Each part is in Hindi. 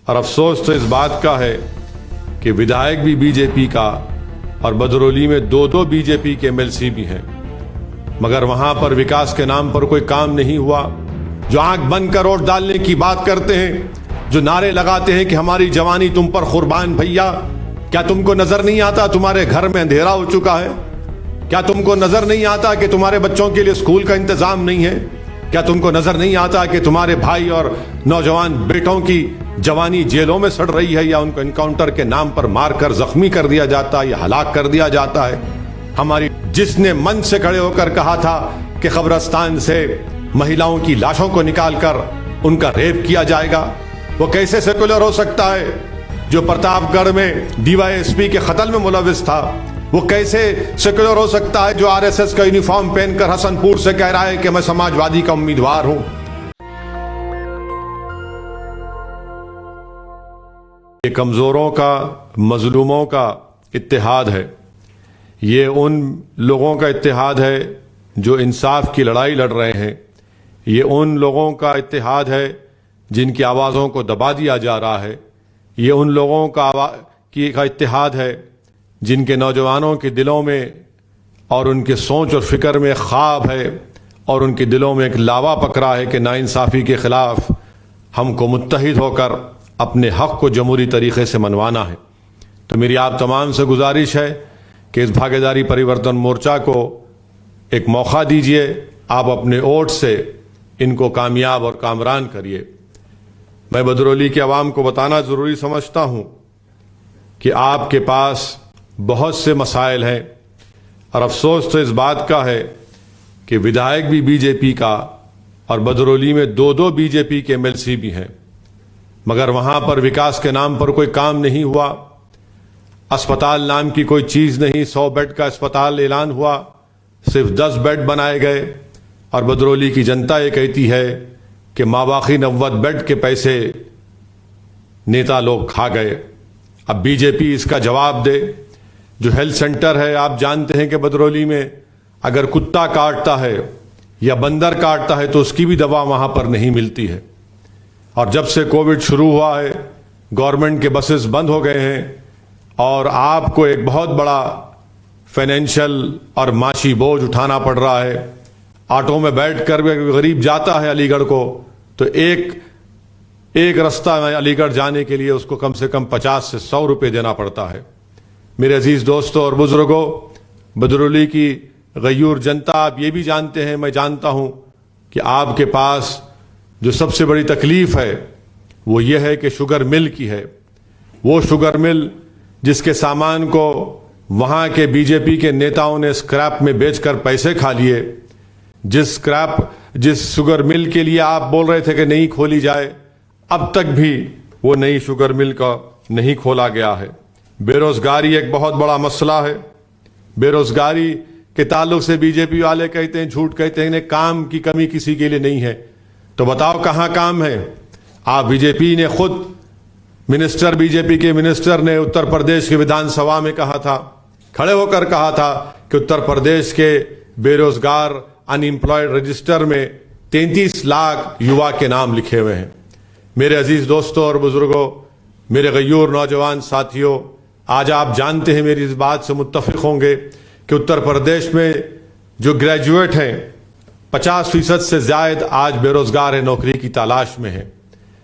और अफसोस तो इस बात का है कि विधायक भी बीजेपी का और बदरौली में दो दो बीजेपी के एमएलसी भी हैं, मगर वहां पर विकास के नाम पर कोई काम नहीं हुआ। जो आंख बंद कर वोट डालने की बात करते हैं, जो नारे लगाते हैं कि हमारी जवानी तुम पर कुर्बान भैया, क्या तुमको नजर नहीं आता तुम्हारे घर में अंधेरा हो चुका है? क्या तुमको नजर नहीं आता कि तुम्हारे बच्चों के लिए स्कूल का इंतजाम नहीं है? क्या तुमको नजर नहीं आता कि तुम्हारे भाई और नौजवान बेटों की जवानी जेलों में सड़ रही है, या उनको एनकाउंटर के नाम पर मारकर जख्मी कर दिया जाता है या हलाक कर दिया जाता है? हमारी जिसने मन से खड़े होकर कहा था कि कब्रिस्तान से महिलाओं की लाशों को निकालकर उनका रेप किया जाएगा, वो कैसे सेकुलर हो सकता है? जो प्रतापगढ़ में डीवाईएसपी के कत्ल में मुलविस था, वो कैसे सेकुलर हो सकता है? जो आरएसएस का यूनिफॉर्म पहनकर हसनपुर से कह रहा है कि मैं समाजवादी का उम्मीदवार हूं। ये कमजोरों का, मजलूमों का इत्तेहाद है। ये उन लोगों का इत्तेहाद है जो इंसाफ की लड़ाई लड़ रहे हैं। ये उन लोगों का इत्तेहाद है जिनकी आवाज़ों को दबा दिया जा रहा है। ये उन लोगों का इत्तेहाद है जिनके नौजवानों के दिलों में और उनके सोच और फिक्र में ख्वाब है, और उनके दिलों में एक लावा पकड़ा है कि नाइंसाफ़ी के ख़िलाफ़ हमको मुत्तहिद होकर अपने हक़ को जमहूरी तरीक़े से मनवाना है। तो मेरी आप तमाम से गुजारिश है कि इस भागीदारी परिवर्तन मोर्चा को एक मौका दीजिए। आप अपने वोट से इनको कामयाब और कामरान करिए। मैं बदरौली के अवाम को बताना ज़रूरी समझता हूँ कि आपके पास बहुत से मसाइल हैं, और अफसोस तो इस बात का है कि विधायक भी बीजेपी का और बदरौली में दो दो बीजेपी के एमएलसी भी हैं, मगर वहां पर विकास के नाम पर कोई काम नहीं हुआ। अस्पताल नाम की कोई चीज़ नहीं। 100 बेड का अस्पताल ऐलान हुआ, सिर्फ 10 बेड बनाए गए, और बदरौली की जनता ये कहती है कि माबाकी 90 बेड के पैसे नेता लोग खा गए। अब बीजेपी इसका जवाब दे। जो हेल्थ सेंटर है, आप जानते हैं कि बदरौली में अगर कुत्ता काटता है या बंदर काटता है तो उसकी भी दवा वहां पर नहीं मिलती है। और जब से कोविड शुरू हुआ है, गवर्नमेंट के बसेस बंद हो गए हैं, और आपको एक बहुत बड़ा फाइनेंशियल और माशी बोझ उठाना पड़ रहा है। ऑटो में बैठकर गरीब जाता है अलीगढ़ को, तो एक रास्ता में अलीगढ़ जाने के लिए उसको कम से कम 50 से 100 रुपये देना पड़ता है। मेरे अजीज दोस्तों और बुजुर्गों, बदरौली की गयूर जनता, आप ये भी जानते हैं, मैं जानता हूं कि आपके पास जो सबसे बड़ी तकलीफ है वो ये है कि शुगर मिल की है। वो शुगर मिल जिसके सामान को वहां के बीजेपी के नेताओं ने स्क्रैप में बेचकर पैसे खा लिए, जिस शुगर मिल के लिए आप बोल रहे थे कि नहीं खोली जाए, अब तक भी वो नई शुगर मिल का नहीं खोला गया है। बेरोजगारी एक बहुत बड़ा मसला है। बेरोजगारी के ताल्लुक से बीजेपी वाले कहते हैं, झूठ कहते हैं, काम की कमी किसी के लिए नहीं है। तो बताओ कहां काम है? आप बीजेपी ने खुद बीजेपी के मिनिस्टर ने उत्तर प्रदेश के विधानसभा में कहा था, खड़े होकर कहा था कि उत्तर प्रदेश के बेरोजगार अनएम्प्लॉयड रजिस्टर में 33 लाख युवा के नाम लिखे हुए हैं। मेरे अजीज दोस्तों और बुजुर्गों, मेरे गयूर नौजवान साथियों, आज आप जानते हैं, मेरी इस बात से मुत्तफिक होंगे कि उत्तर प्रदेश में जो ग्रेजुएट हैं 50% से ज्यादा आज बेरोजगार है, नौकरी की तलाश में है।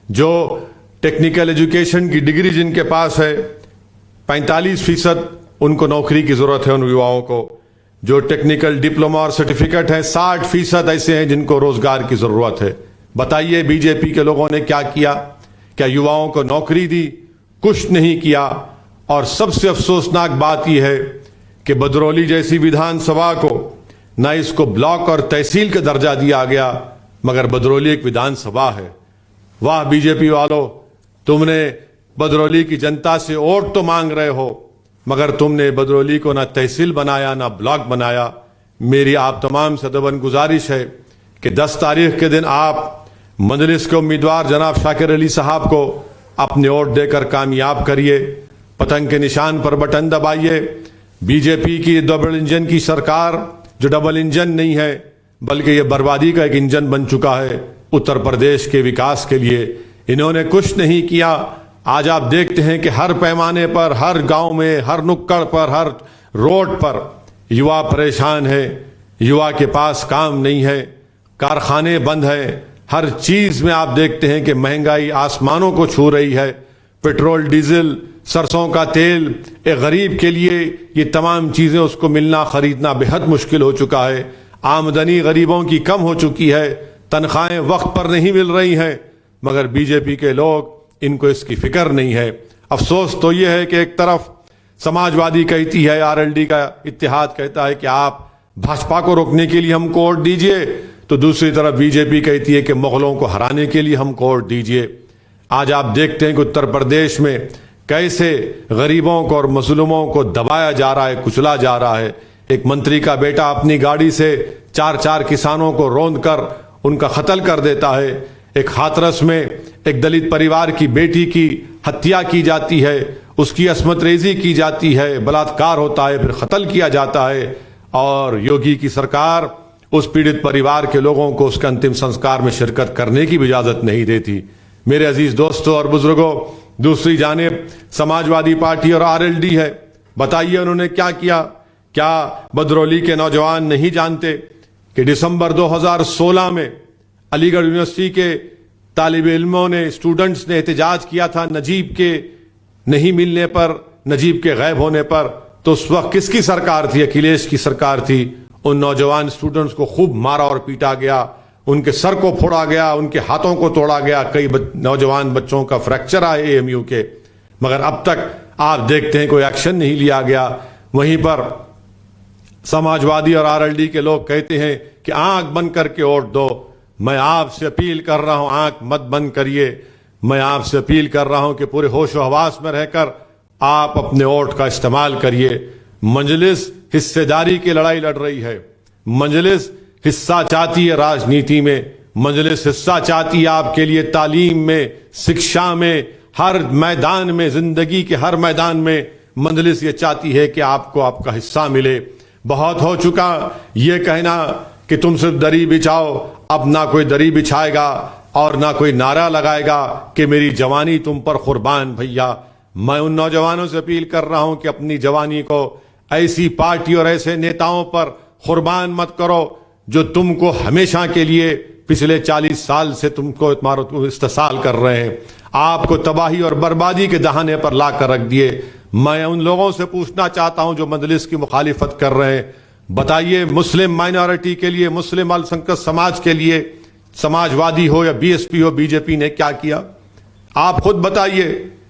जो टेक्निकल एजुकेशन की डिग्री जिनके पास है 45% उनको नौकरी की जरूरत है। उन युवाओं को जो टेक्निकल डिप्लोमा और सर्टिफिकेट है 60% ऐसे हैं जिनको रोजगार की जरूरत है। बताइए बीजेपी के लोगों ने क्या किया? क्या युवाओं को नौकरी दी? कुछ नहीं किया। और सबसे अफसोसनाक बात यह है कि बदरौली जैसी विधानसभा को न इसको ब्लॉक और तहसील का दर्जा दिया गया, मगर बदरौली एक विधानसभा है। वाह बीजेपी वालों, तुमने बदरौली की जनता से वोट तो मांग रहे हो, मगर तुमने बदरौली को ना तहसील बनाया ना ब्लॉक बनाया। मेरी आप तमाम से दबन गुजारिश है कि 10 तारीख के दिन आप मजलिस के उम्मीदवार जनाब शाकिर अली साहब को अपने वोट देकर कामयाब करिए। पतंग के निशान पर बटन दबाइए। बीजेपी की डबल इंजन की सरकार, जो डबल इंजन नहीं है बल्कि ये बर्बादी का एक इंजन बन चुका है उत्तर प्रदेश के विकास के लिए, इन्होंने कुछ नहीं किया। आज आप देखते हैं कि हर पैमाने पर, हर गांव में, हर नुक्कड़ पर, हर रोड पर युवा परेशान है, युवा के पास काम नहीं है, कारखाने बंद है, हर चीज में आप देखते हैं कि महंगाई आसमानों को छू रही है। पेट्रोल, डीजल, सरसों का तेल, एक गरीब के लिए ये तमाम चीजें उसको मिलना, खरीदना बेहद मुश्किल हो चुका है। आमदनी गरीबों की कम हो चुकी है, तनख्वाहें वक्त पर नहीं मिल रही हैं, मगर बीजेपी के लोग, इनको इसकी फिक्र नहीं है। अफसोस तो यह है कि एक तरफ समाजवादी कहती है, आरएलडी का इत्तेहाद कहता है कि आप भाजपा को रोकने के लिए हमको वोट दीजिए, तो दूसरी तरफ बीजेपी कहती है कि मुगलों को हराने के लिए हमको वोट दीजिए। आज आप देखते हैं कि उत्तर प्रदेश में कैसे गरीबों को और मजलूमों को दबाया जा रहा है, कुचला जा रहा है। एक मंत्री का बेटा अपनी गाड़ी से 4-4 किसानों को रौंद कर उनका कत्ल कर देता है। एक हाथरस में एक दलित परिवार की बेटी की हत्या की जाती है, उसकी अस्मत रेजी की जाती है, बलात्कार होता है, फिर कत्ल किया जाता है, और योगी की सरकार उस पीड़ित परिवार के लोगों को उसके अंतिम संस्कार में शिरकत करने की भी इजाजत नहीं देती। मेरे अजीज दोस्तों और बुजुर्गों, दूसरी जानिब समाजवादी पार्टी और आरएलडी है। बताइए उन्होंने क्या किया? क्या बदरौली के नौजवान नहीं जानते कि दिसंबर 2016 में अलीगढ़ यूनिवर्सिटी के तालिब इल्मों ने, स्टूडेंट्स ने एहतजाज किया था नजीब के नहीं मिलने पर, नजीब के गायब होने पर। तो उस वक्त किसकी सरकार थी? अखिलेश की सरकार थी। उन नौजवान स्टूडेंट्स को खूब मारा और पीटा गया, उनके सर को फोड़ा गया, उनके हाथों को तोड़ा गया, कई नौजवान बच्चों का फ्रैक्चर आए एएमयू के, मगर अब तक आप देखते हैं कोई एक्शन नहीं लिया गया। वहीं पर समाजवादी और आरएलडी के लोग कहते हैं कि आंख बंद करके वोट दो। मैं आपसे अपील कर रहा हूं, आंख मत बंद करिए। मैं आपसे अपील कर रहा हूं कि पूरे होशो हवास में रहकर आप अपने वोट का इस्तेमाल करिए। मजलिस हिस्सेदारी की लड़ाई लड़ रही है। मजलिस हिस्सा चाहती है राजनीति में, मजलिस हिस्सा चाहती है आपके लिए तालीम में, शिक्षा में, हर मैदान में, जिंदगी के हर मैदान में मजलिस ये चाहती है कि आपको आपका हिस्सा मिले। बहुत हो चुका ये कहना कि तुम सिर्फ दरी बिछाओ, अब ना कोई दरी बिछाएगा और ना कोई नारा लगाएगा कि मेरी जवानी तुम पर कुर्बान भैया। मैं उन नौजवानों से अपील कर रहा हूं कि अपनी जवानी को ऐसी पार्टी और ऐसे नेताओं पर कुर्बान मत करो जो तुमको हमेशा के लिए पिछले 40 साल से तुमको इस्तेसाल कर रहे हैं, आपको तबाही और बर्बादी के दहाने पर ला कर रख दिए। मैं उन लोगों से पूछना चाहता हूं जो मजलिस की मुखालिफत कर रहे हैं, बताइए मुस्लिम माइनॉरिटी के लिए, मुस्लिम अल्पसंख्यक समाज के लिए, समाजवादी हो या बीएसपी हो, बीजेपी ने क्या किया? आप खुद बताइए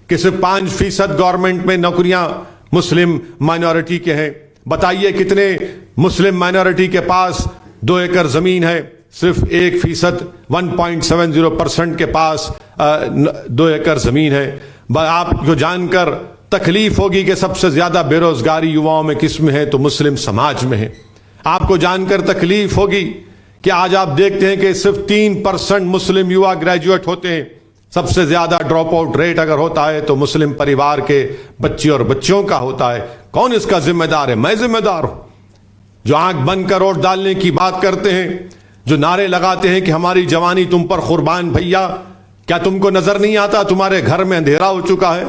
कि सिर्फ 5% गवर्नमेंट में नौकरियां मुस्लिम माइनॉरिटी के हैं। बताइए कितने मुस्लिम माइनॉरिटी के पास 2 एकड़ जमीन है? सिर्फ 1%, 1.70% के पास 2 एकड़ जमीन है। आपको जानकर तकलीफ होगी कि सबसे ज्यादा बेरोजगारी युवाओं में किस में है? तो मुस्लिम समाज में है। आपको जानकर तकलीफ होगी कि आज आप देखते हैं कि सिर्फ 3% मुस्लिम युवा ग्रेजुएट होते हैं। सबसे ज्यादा ड्रॉप आउट रेट अगर होता है तो मुस्लिम परिवार के बच्चे और बच्चियों का होता है। कौन इसका जिम्मेदार है? मैं जिम्मेदार हूं। जो आंख बंद कर वोट डालने की बात करते हैं, जो नारे लगाते हैं कि हमारी जवानी तुम पर कुर्बान भैया, क्या तुमको नजर नहीं आता तुम्हारे घर में अंधेरा हो चुका है?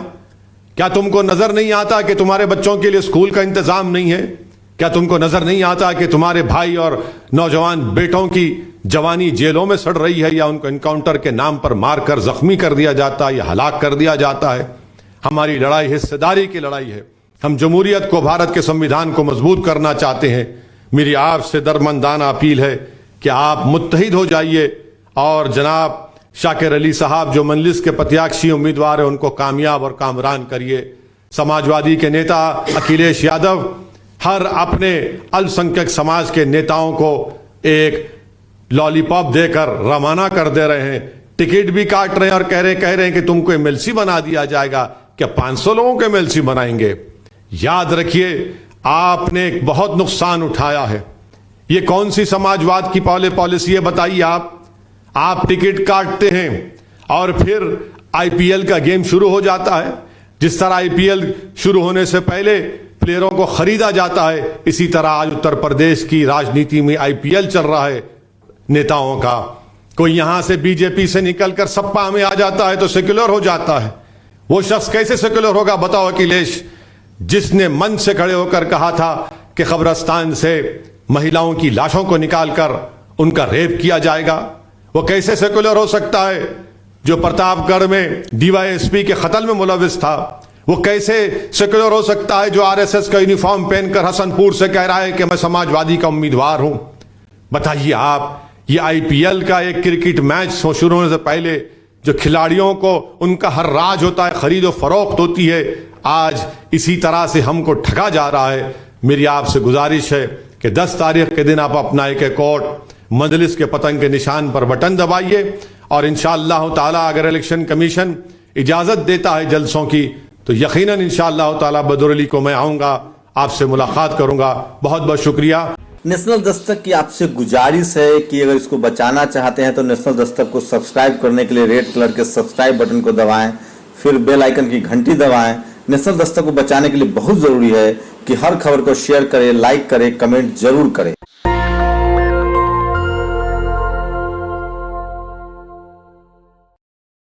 क्या तुमको नजर नहीं आता कि तुम्हारे बच्चों के लिए स्कूल का इंतजाम नहीं है? क्या तुमको नजर नहीं आता कि तुम्हारे भाई और नौजवान बेटों की जवानी जेलों में सड़ रही है, या उनको एनकाउंटर के नाम पर मारकर जख्मी कर दिया जाता है या हलाक कर दिया जाता है? हमारी लड़ाई हिस्सेदारी की लड़ाई है। हम जमहूरियत को, भारत के संविधान को मजबूत करना चाहते हैं। मेरी आपसे दरमंदाना अपील है कि आप मुत्तहिद हो जाइए और जनाब शाकिर अली साहब जो मजलिस के प्रत्याशी उम्मीदवार है उनको कामयाब और कामरान करिए। समाजवादी के नेता अखिलेश यादव हर अपने अल्पसंख्यक समाज के नेताओं को एक लॉलीपॉप देकर रवाना कर दे रहे हैं, टिकट भी काट रहे हैं और कह रहे हैं कि तुमको एमएलसी बना दिया जाएगा। क्या 500 लोगों को एमएलसी बनाएंगे? याद रखिए, आपने एक बहुत नुकसान उठाया है। ये कौन सी समाजवाद की पॉलिसी है बताइए आप टिकट काटते हैं और फिर आईपीएल का गेम शुरू हो जाता है। जिस तरह आईपीएल शुरू होने से पहले प्लेयरों को खरीदा जाता है, इसी तरह आज उत्तर प्रदेश की राजनीति में आईपीएल चल रहा है नेताओं का। कोई यहां से बीजेपी से निकलकर सपा में आ जाता है तो सेक्युलर हो जाता है, वो शख्स कैसे सेक्युलर होगा बताओ अखिलेश, जिसने मन से खड़े होकर कहा था कि कब्रिस्तान से महिलाओं की लाशों को निकालकर उनका रेप किया जाएगा। वो कैसे सेक्युलर हो सकता है जो प्रतापगढ़ में डीवाईएसपी के कत्ल में मुलविस था? वो कैसे सेक्युलर हो सकता है जो आरएसएस का यूनिफॉर्म पहनकर हसनपुर से कह रहा है कि मैं समाजवादी का उम्मीदवार हूं? बताइए आप, ये आईपीएल का एक क्रिकेट मैच शुरू होने से पहले जो खिलाड़ियों को उनका हर राज होता है, खरीदो फरोख्त होती है, आज इसी तरह से हमको ठगा जा रहा है। मेरी आपसे गुजारिश है कि 10 तारीख के दिन आप अपना एक अकॉर्ड मजलिस के पतंग के निशान पर बटन दबाइए और इंशाअल्लाह ताला अगर इलेक्शन कमीशन इजाजत देता है जलसों की तो यकीनन इंशाअल्लाह ताला बदरअली को मैं आऊंगा, आपसे मुलाकात करूंगा। बहुत बहुत शुक्रिया। नेशनल दस्तक की आपसे गुजारिश है कि अगर इसको बचाना चाहते हैं तो नेशनल दस्तक को सब्सक्राइब करने के लिए रेड कलर के सब्सक्राइब बटन को दबाएं, फिर बेल आइकन की घंटी दबाएं। नेशनल दस्तक को बचाने के लिए बहुत जरूरी है कि हर खबर को शेयर करें, लाइक करें, कमेंट जरूर करें।